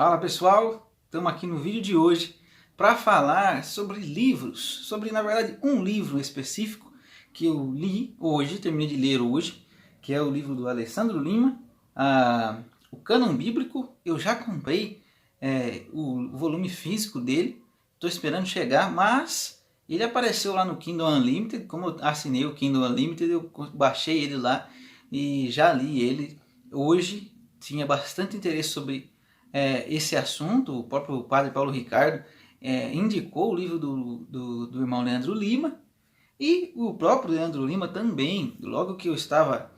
Fala pessoal, estamos aqui no vídeo de hoje para falar sobre livros, sobre na verdade um livro específico que eu li hoje, terminei de ler hoje, que é o livro do Alessandro Lima, o Cânon Bíblico. Eu já comprei o volume físico dele, estou esperando chegar, mas ele apareceu lá no Kindle Unlimited. Como eu assinei o Kindle Unlimited, eu baixei ele lá e já li ele hoje. Tinha bastante interesse sobre esse assunto. O próprio padre Paulo Ricardo indicou o livro do irmão Leandro Lima, e o próprio Leandro Lima também, logo que eu estava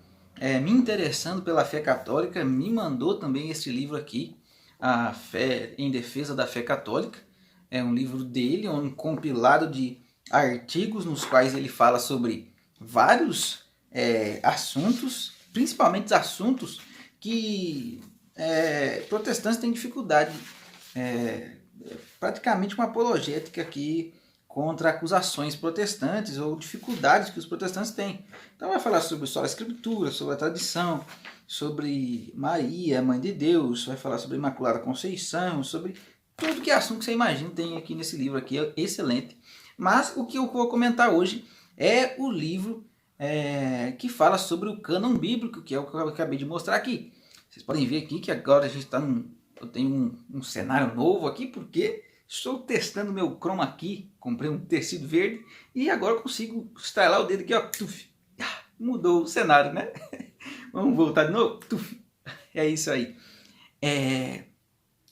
me interessando pela fé católica, me mandou também este livro aqui, A Fé em Defesa da Fé Católica. É um livro dele, um compilado de artigos nos quais ele fala sobre vários assuntos, principalmente assuntos que protestantes têm dificuldade, praticamente uma apologética aqui contra acusações protestantes ou dificuldades que os protestantes têm. Então vai falar sobre só a escritura, sobre a tradição, sobre Maria, Mãe de Deus, vai falar sobre a Imaculada Conceição, sobre tudo que é assunto que você imagina tem aqui nesse livro aqui, é excelente. Mas o que eu vou comentar hoje é o livro que fala sobre o cânon bíblico, que é o que eu acabei de mostrar aqui. Vocês podem ver aqui que agora a gente está eu tenho um cenário novo aqui, porque estou testando meu chroma key. Comprei um tecido verde e agora consigo estalar o dedo aqui, ó. Tuf. Mudou o cenário, né? Vamos voltar de novo? Tuf. É isso aí.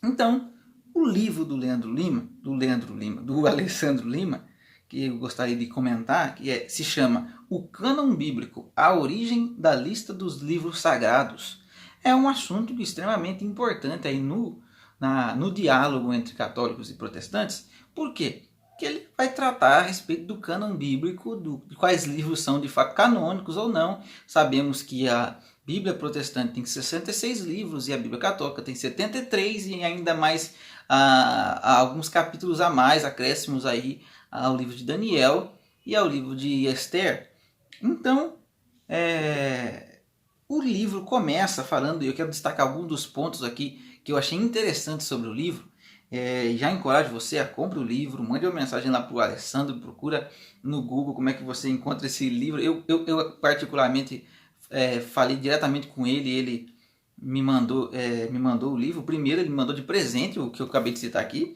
Então, o livro do Alessandro Lima, que eu gostaria de comentar, que se chama O Cânon Bíblico, a origem da lista dos livros sagrados. É um assunto extremamente importante aí no diálogo entre católicos e protestantes. Por quê? Porque ele vai tratar a respeito do cânon bíblico, de quais livros são de fato canônicos ou não. Sabemos que a Bíblia protestante tem 66 livros e a Bíblia católica tem 73, e ainda mais alguns capítulos a mais, acréscimos aí ao livro de Daniel e ao livro de Esther. Então, o livro começa falando, e eu quero destacar alguns dos pontos aqui que eu achei interessante sobre o livro. Já encorajo você a compre o livro, mande uma mensagem lá para o Alessandro, procura no Google como é que você encontra esse livro. Eu particularmente falei diretamente com ele me mandou o livro. Primeiro ele me mandou de presente, o que eu acabei de citar aqui,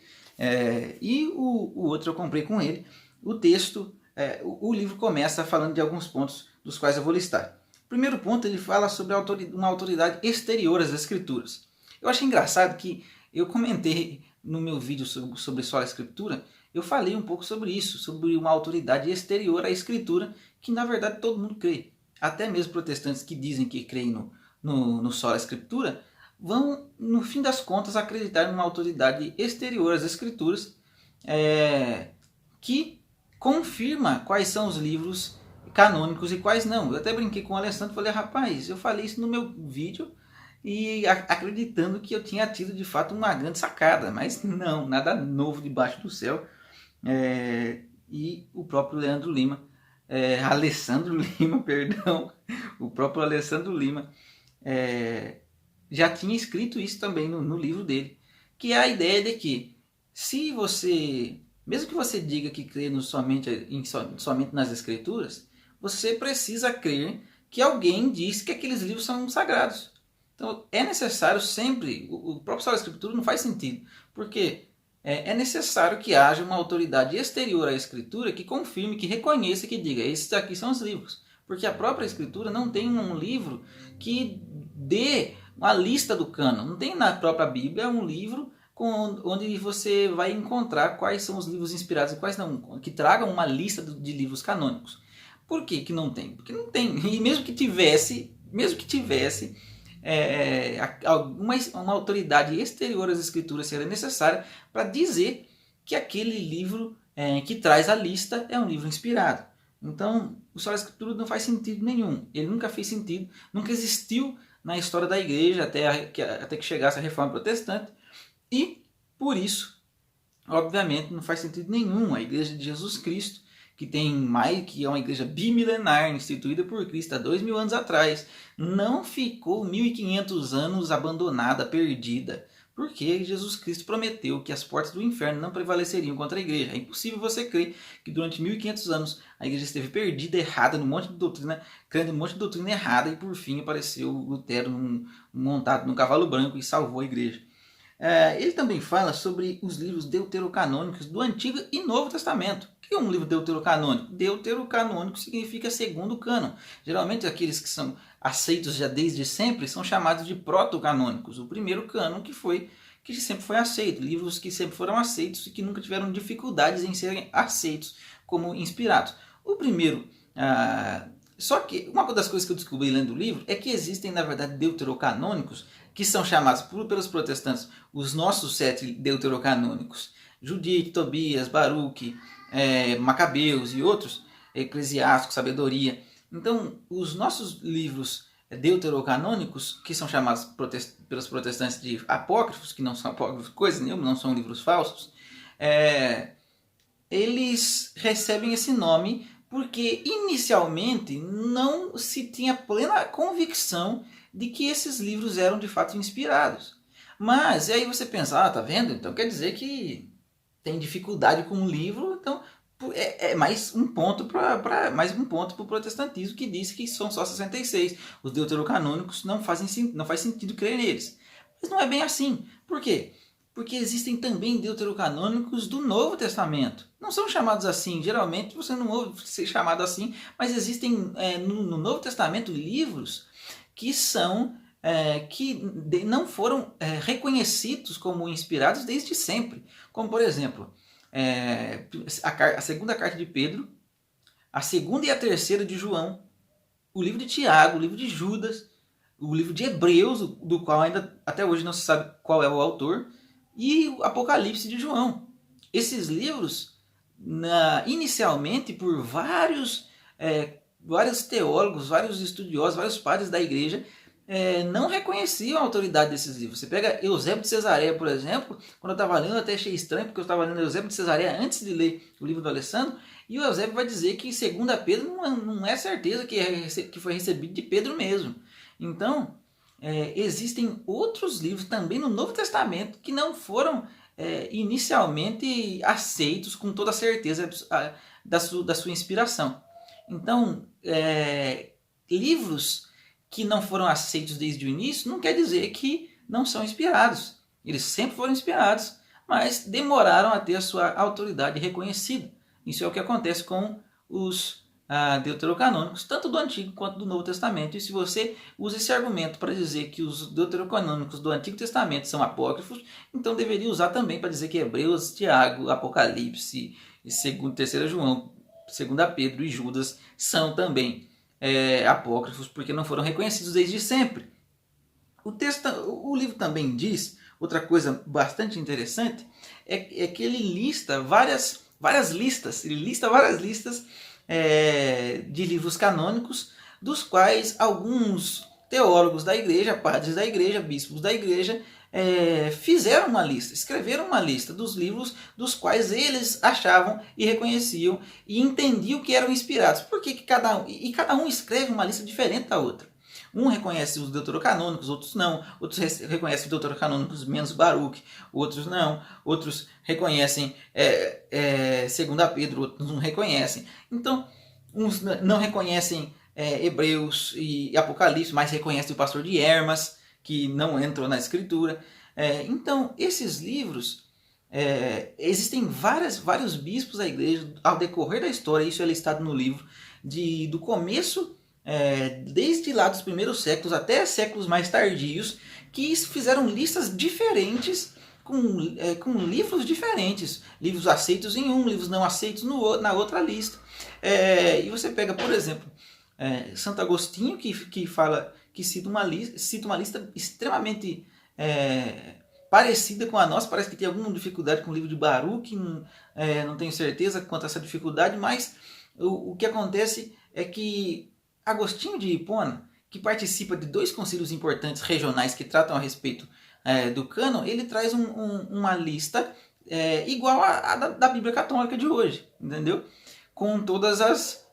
e o outro eu comprei com ele. O texto, o livro começa falando de alguns pontos dos quais eu vou listar. Primeiro ponto, ele fala sobre uma autoridade exterior às escrituras. Eu achei engraçado que eu comentei no meu vídeo sobre só a escritura, eu falei um pouco sobre isso, sobre uma autoridade exterior à escritura, que na verdade todo mundo crê. Até mesmo protestantes que dizem que creem no só a escritura, vão, no fim das contas, acreditar numa autoridade exterior às escrituras, que confirma quais são os livros canônicos e quais não. Eu até brinquei com o Alessandro e falei, rapaz, eu falei isso no meu vídeo e acreditando que eu tinha tido de fato uma grande sacada, mas não, nada novo debaixo do céu. E o próprio Leandro Lima, Alessandro Lima, perdão, o próprio Alessandro Lima já tinha escrito isso também no livro dele, que é a ideia de que se você, mesmo que você diga que crê somente nas escrituras, você precisa crer que alguém disse que aqueles livros são sagrados. Então é necessário sempre, o próprio Só a Escritura não faz sentido, porque é necessário que haja uma autoridade exterior à Escritura que confirme, que reconheça, que diga, esses aqui são os livros. Porque a própria Escritura não tem um livro que dê uma lista do cânon. Não tem na própria Bíblia um livro onde você vai encontrar quais são os livros inspirados e quais não, que tragam uma lista de livros canônicos. Por que não tem? Porque não tem. E mesmo que tivesse uma autoridade exterior às escrituras seria necessária para dizer que aquele livro que traz a lista é um livro inspirado. Então, o Só a Escritura não faz sentido nenhum. Ele nunca fez sentido, nunca existiu na história da igreja até que chegasse a Reforma Protestante. E, por isso, obviamente, não faz sentido nenhum a Igreja de Jesus Cristo, que é uma igreja bimilenar, instituída por Cristo há 2000 anos atrás, não ficou 1500 anos abandonada, perdida, porque Jesus Cristo prometeu que as portas do inferno não prevaleceriam contra a igreja. É impossível você crer que durante 1500 anos a igreja esteve perdida, errada, num monte de doutrina, crendo num monte de doutrina errada, e por fim apareceu Lutero montado num cavalo branco e salvou a igreja. Ele também fala sobre os livros deuterocanônicos do Antigo e Novo Testamento. O que é um livro deuterocanônico? Deuterocanônico significa segundo cânon. Geralmente aqueles que são aceitos já desde sempre são chamados de protocanônicos. O primeiro cânon que sempre foi aceito. Livros que sempre foram aceitos e que nunca tiveram dificuldades em serem aceitos como inspirados. O primeiro... Só que uma das coisas que eu descobri lendo o livro é que existem, na verdade, deuterocanônicos que são chamados pelos protestantes os nossos 7 deuterocanônicos, Judite, Tobias, Baruque, Macabeus e outros, Eclesiástico, Sabedoria. Então, os nossos livros deuterocanônicos, que são chamados pelos protestantes de apócrifos, que não são apócrifos coisa nenhuma, não são livros falsos, eles recebem esse nome porque inicialmente não se tinha plena convicção de que esses livros eram de fato inspirados. Mas, e aí você pensa, tá vendo? Então quer dizer que tem dificuldade com o livro, então mais um ponto para o protestantismo, que diz que são só 66. Os deuterocanônicos não faz sentido crer neles. Mas não é bem assim. Por quê? Porque existem também deuterocanônicos do Novo Testamento. Não são chamados assim, geralmente você não ouve ser chamado assim, mas existem no Novo Testamento livros que não foram reconhecidos como inspirados desde sempre. Como, por exemplo, a segunda carta de Pedro, a segunda e a terceira de João, o livro de Tiago, o livro de Judas, o livro de Hebreus, do qual ainda até hoje não se sabe qual é o autor, e o Apocalipse de João. Esses livros, inicialmente por vários teólogos, vários estudiosos, vários padres da igreja, não reconheciam a autoridade desses livros. Você pega Eusébio de Cesareia, por exemplo, quando eu estava lendo, eu até achei estranho, porque eu estava lendo Eusébio de Cesareia antes de ler o livro do Alessandro, e o Eusébio vai dizer que, segundo a Pedro, não é certeza que foi recebido de Pedro mesmo. Então, existem outros livros também no Novo Testamento que não foram inicialmente aceitos com toda a certeza da sua inspiração. Então, livros que não foram aceitos desde o início não quer dizer que não são inspirados. Eles sempre foram inspirados, mas demoraram a ter a sua autoridade reconhecida. Isso é o que acontece com os deuterocanônicos, tanto do Antigo quanto do Novo Testamento. E se você usa esse argumento para dizer que os deuterocanônicos do Antigo Testamento são apócrifos, então deveria usar também para dizer que Hebreus, Tiago, Apocalipse, 2ª, 3ª João, 2ª Pedro e Judas são também apócrifos, porque não foram reconhecidos desde sempre. O livro também diz, outra coisa bastante interessante, é que ele lista várias listas, de livros canônicos, dos quais alguns teólogos da igreja, padres da igreja, bispos da igreja, fizeram uma lista, escreveram uma lista dos livros dos quais eles achavam e reconheciam e entendiam que eram inspirados. Porque cada um escreve uma lista diferente da outra. Um reconhece os deuterocanônicos, outros não. Outros reconhecem os deuterocanônicos menos Baruque, outros não. Outros reconhecem 2ª Pedro, outros não reconhecem. Então, uns não reconhecem Hebreus e Apocalipse, mas reconhecem o pastor de Hermas, que não entrou na escritura. Então, esses livros, existem vários bispos da igreja, ao decorrer da história, isso é listado no livro, do começo, desde lá dos primeiros séculos até séculos mais tardios, que fizeram listas diferentes, com livros diferentes, livros aceitos em um, livros não aceitos na outra lista. E você pega, por exemplo, Santo Agostinho, que cita uma lista extremamente parecida com a nossa. Parece que tem alguma dificuldade com o livro de Baruque, não tenho certeza quanto a essa dificuldade, mas o que acontece é que Agostinho de Hipona, que participa de 2 concílios importantes regionais que tratam a respeito do cânon, ele traz uma lista igual à da Bíblia Católica de hoje, entendeu? Com todas as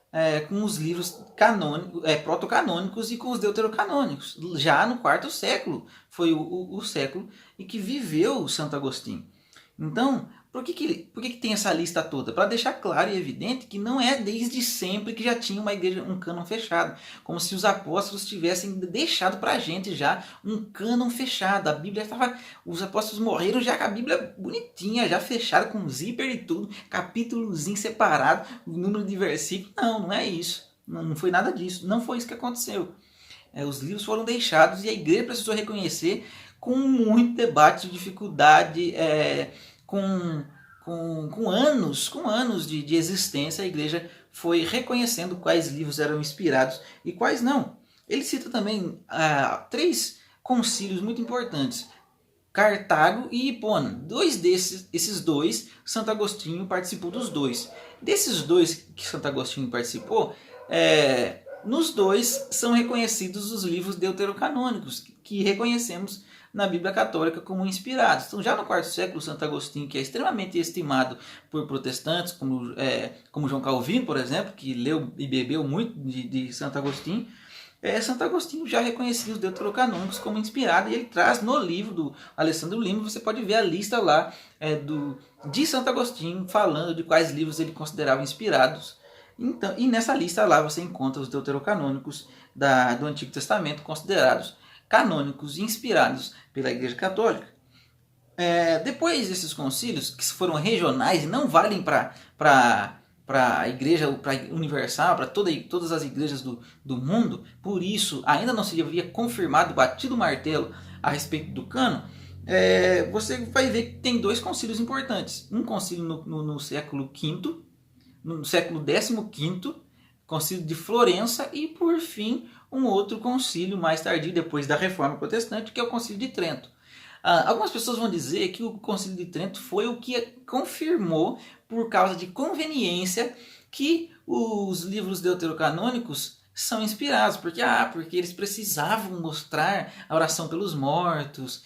com os livros canônicos, protocanônicos e com os deuterocanônicos. Já no quarto século foi o século em que viveu Santo Agostinho. Então, por que tem essa lista toda? Para deixar claro e evidente que não é desde sempre que já tinha uma igreja, um cânon fechado. Como se os apóstolos tivessem deixado para a gente já um cânon fechado. A Bíblia estava... Os apóstolos morreram já com a Bíblia bonitinha, já fechada, com zíper e tudo, capítulozinho separado, número de versículos. Não é isso. Não foi nada disso. Não foi isso que aconteceu. Os livros foram deixados e a igreja precisou reconhecer com muito debate, dificuldade, com anos de existência, a igreja foi reconhecendo quais livros eram inspirados e quais não. Ele cita também 3 concílios muito importantes: Cartago e Hipona. Esses dois, Santo Agostinho participou dos dois. Desses dois que Santo Agostinho participou, nos dois são reconhecidos os livros deuterocanônicos, que reconhecemos na Bíblia Católica como inspirados. Então, já no quarto século, Santo Agostinho, que é extremamente estimado por protestantes, como João Calvino, por exemplo, que leu e bebeu muito de Santo Agostinho, Santo Agostinho já reconhecia os deuterocanônicos como inspirado, e ele traz no livro do Alessandro Lima, você pode ver a lista lá de Santo Agostinho falando de quais livros ele considerava inspirados. Então, e nessa lista lá você encontra os deuterocanônicos do Antigo Testamento considerados canônicos e inspirados pela Igreja Católica. Depois desses concílios, que foram regionais e não valem para a igreja universal, para todas as igrejas do mundo, por isso ainda não se havia confirmado, batido o martelo a respeito do cânon, você vai ver que tem 2 concílios importantes. Um concílio no século V, no século XV, concílio de Florença, e por fim um outro concílio mais tardio, depois da Reforma Protestante, que é o concílio de Trento. Algumas pessoas vão dizer que o concílio de Trento foi o que confirmou, por causa de conveniência, que os livros deuterocanônicos são inspirados, porque eles precisavam mostrar a oração pelos mortos,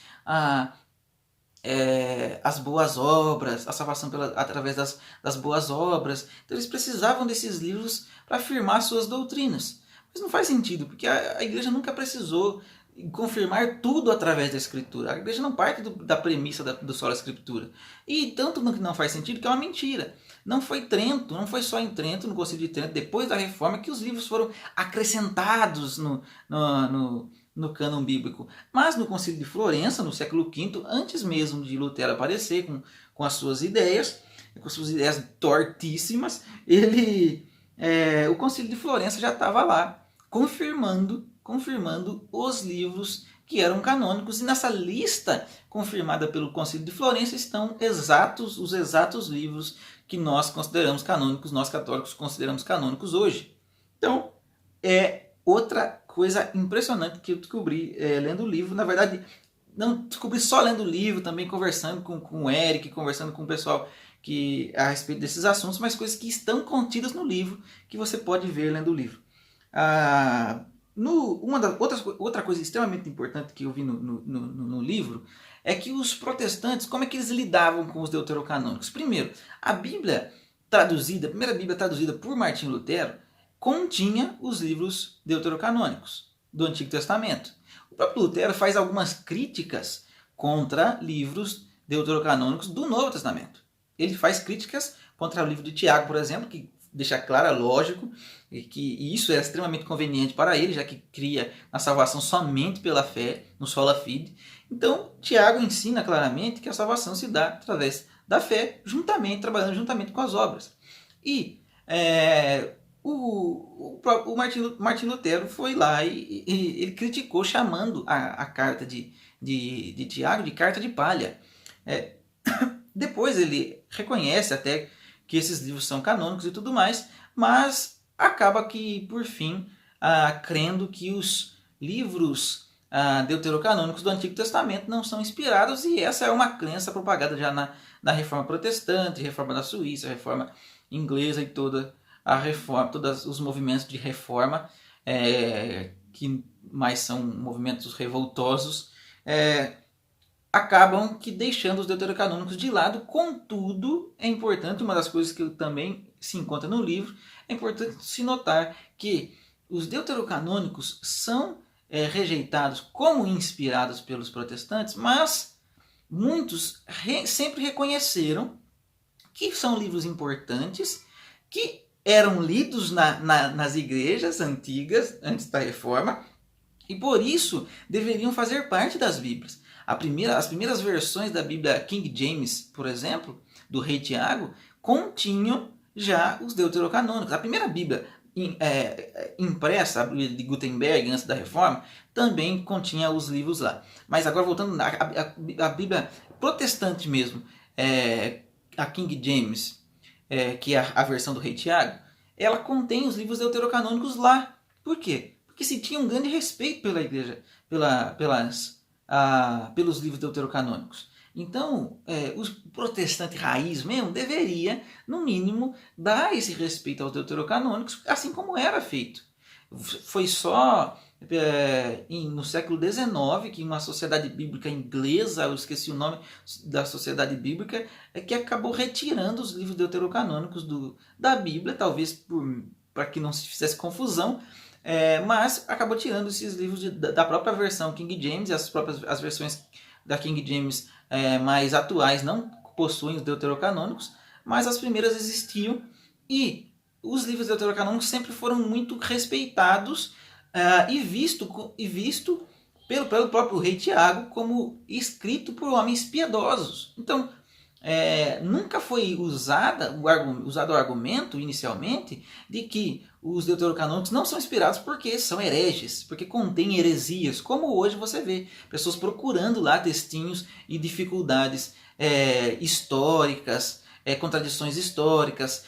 as boas obras, a salvação através das boas obras. Então eles precisavam desses livros para afirmar suas doutrinas. Mas não faz sentido, porque a igreja nunca precisou confirmar tudo através da Escritura. A igreja não parte da premissa do solo Escritura. E tanto que não faz sentido que é uma mentira. Não foi só em Trento, no Concílio de Trento, depois da Reforma, que os livros foram acrescentados no cânon bíblico. Mas no Concílio de Florença, no século V, antes mesmo de Lutero aparecer com as suas ideias tortíssimas, o Concílio de Florença já estava lá, confirmando os livros que eram canônicos, e nessa lista confirmada pelo Concílio de Florença estão os exatos livros que nós consideramos canônicos, nós católicos consideramos canônicos hoje. Então, outra coisa impressionante que eu descobri lendo o livro. Na verdade, não descobri só lendo o livro, também conversando com o Eric, conversando com o pessoal a respeito desses assuntos, mas coisas que estão contidas no livro, que você pode ver lendo o livro. Outra coisa extremamente importante que eu vi no livro é que os protestantes, como é que eles lidavam com os deuterocanônicos? Primeiro, a primeira Bíblia traduzida por Martinho Lutero, continha os livros deuterocanônicos do Antigo Testamento. O próprio Lutero faz algumas críticas contra livros deuterocanônicos do Novo Testamento. Ele faz críticas contra o livro de Tiago, por exemplo, que deixa claro, lógico, e isso é extremamente conveniente para ele, já que cria a salvação somente pela fé, no sola fide. Então, Tiago ensina claramente que a salvação se dá através da fé, trabalhando juntamente com as obras. E o Martinho Lutero foi lá e ele criticou, chamando a carta de Tiago de carta de palha. Depois ele reconhece até que esses livros são canônicos e tudo mais, mas acaba que, por fim, crendo que os livros deuterocanônicos do Antigo Testamento não são inspirados, e essa é uma crença propagada já na Reforma Protestante, Reforma da Suíça, Reforma Inglesa e toda a reforma, todos os movimentos de reforma, que mais são movimentos revoltosos, acabam que deixando os deuterocanônicos de lado. Contudo, é importante, uma das coisas que eu também se encontra no livro, é importante se notar que os deuterocanônicos são rejeitados como inspirados pelos protestantes, mas muitos sempre reconheceram que são livros importantes, que eram lidos nas igrejas antigas, antes da Reforma, e por isso deveriam fazer parte das Bíblias. As primeiras versões da Bíblia King James, por exemplo, do rei Tiago, continham já os deuterocanônicos. A primeira Bíblia impressa, a Bíblia de Gutenberg, antes da Reforma, também continha os livros lá. Mas agora voltando, a Bíblia protestante mesmo, a King James, que é a versão do rei Tiago, ela contém os livros deuterocanônicos lá. Por quê? Porque se tinha um grande respeito pela igreja, pelos livros deuterocanônicos. Então, o protestante raiz mesmo deveria, no mínimo, dar esse respeito aos deuterocanônicos, assim como era feito. Foi só no século XIX que uma sociedade bíblica inglesa, eu esqueci o nome da sociedade bíblica, que acabou retirando os livros deuterocanônicos da Bíblia, talvez para que não se fizesse confusão, mas acabou tirando esses livros da própria versão King James, e as versões da King James mais atuais não possuem os deuterocanônicos, mas as primeiras existiam, e os livros deuterocanônicos sempre foram muito respeitados e visto pelo próprio rei Tiago como escrito por homens piedosos. Então, nunca foi usado o argumento inicialmente de que os deuterocanônicos não são inspirados porque são hereges, porque contêm heresias, como hoje você vê pessoas procurando lá textinhos e dificuldades históricas, contradições históricas,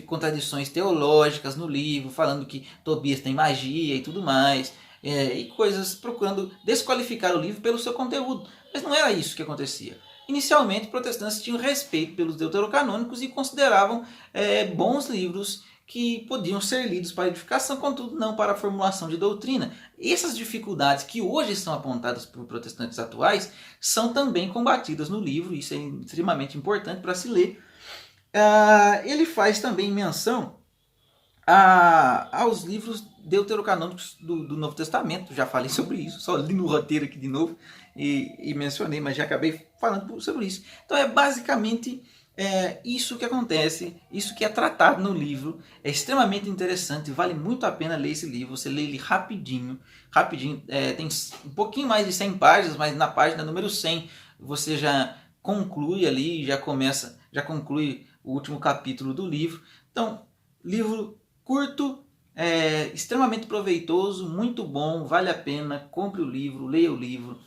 contradições teológicas no livro, falando que Tobias tem magia e tudo mais, e coisas procurando desqualificar o livro pelo seu conteúdo. Mas não era isso que acontecia. Inicialmente, protestantes tinham respeito pelos deuterocanônicos e consideravam bons livros que podiam ser lidos para edificação, contudo não para a formulação de doutrina. Essas dificuldades que hoje são apontadas por protestantes atuais são também combatidas no livro, isso é extremamente importante para se ler. Ele faz também menção aos livros deuterocanônicos do Novo Testamento. Já falei sobre isso, só li no roteiro aqui de novo e mencionei, mas já acabei falando sobre isso. Então é basicamente isso que acontece, isso que é tratado no livro. É extremamente interessante, vale muito a pena ler esse livro. Você lê ele rapidinho, tem um pouquinho mais de 100 páginas, mas na página número 100 você já conclui ali, já conclui o último capítulo do livro. Então, livro curto, extremamente proveitoso, muito bom, vale a pena. Compre o livro, leia o livro,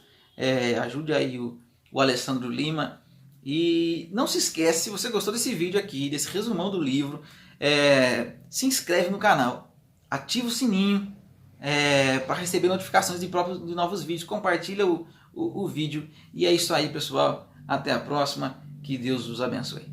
ajude aí o Alessandro Lima. E não se esquece, se você gostou desse vídeo aqui, desse resumão do livro, se inscreve no canal, ativa o sininho para receber notificações de novos vídeos, compartilha o vídeo. E é isso aí, pessoal, até a próxima, que Deus os abençoe.